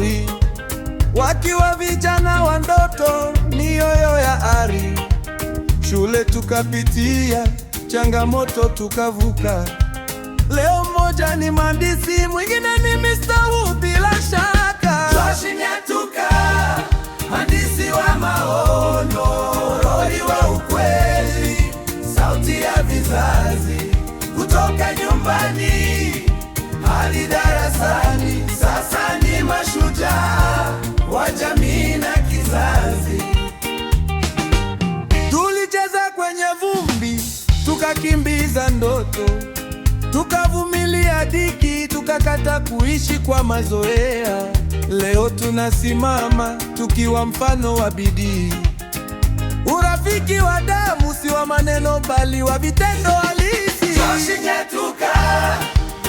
Norori, wakiwa vijana wa ndoto, mioyo ya ari. Shule tukapitia, changamoto tukavuka. Leo mmoja ni mhandisi, mwingine ni Mr. bila shaka. Joshi Nyatuka, mhandisi wa maono, Norori wa ukweli, sauti ya vizazi, kutoka nyumbani hadi darasani. Sasa ni mashujaa wa jamii na kizazi. Tulicheza kwenye vumbi, tukakimbiza ndoto, tukavumilia dhiki, tukakata kuishi kwa mazoea. Leo tunasimama tukiwa mfano wa bidii. Urafiki wa damu si wa maneno bali wa vitendo halisi. Joshi Nyatuka,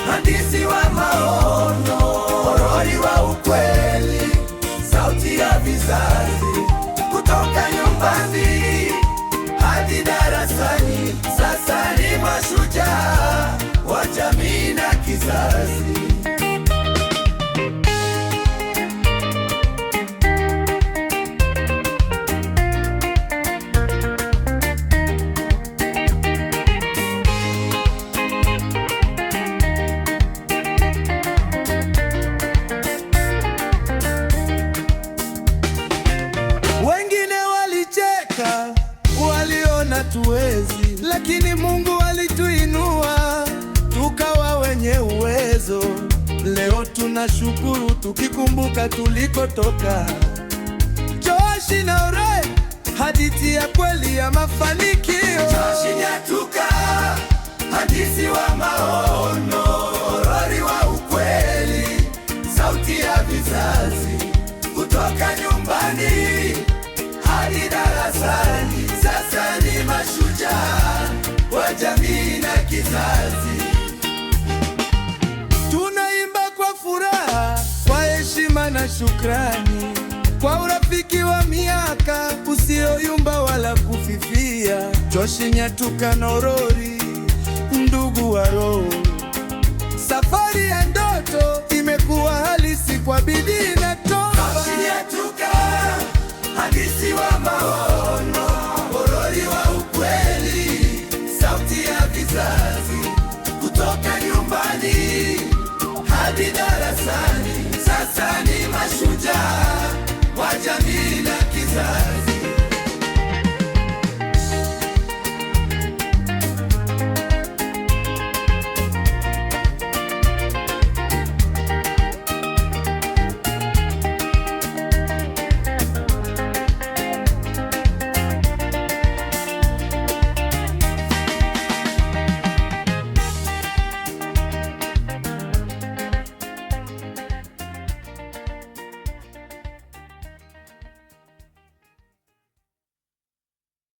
mhandisi wa maono, Norori wa ukweli, sauti ya vizazi, kutoka nyumbani hadi darasani. Sasa ni mashujaa wa jamii na kizazi. Wengine walicheka, waliona tuwezi, lakini Mungu alituinua tukawa wenye uwezo. Leo tunashukuru tukikumbuka tulikotoka. Joshi Norori, hadithi ya kweli ya mafanikio. Joshi Nyatuka, mhandisi wa maono, Norori wa ukweli, sauti ya vizazi, kutoka nyumbani hadi darasani. Sasa ni mashujaa wa jamii na kizazi. Tunaimba kwa furaha, kwa heshima na shukrani, kwa urafiki wa miaka usioyumba wala kufifia. Joshi Nyatuka Norori, ndugu wa roho. Safari ya ndoto imekuwa halisi kwa bidii na toba. Joshi Nyatuka, mhandisi wa maono,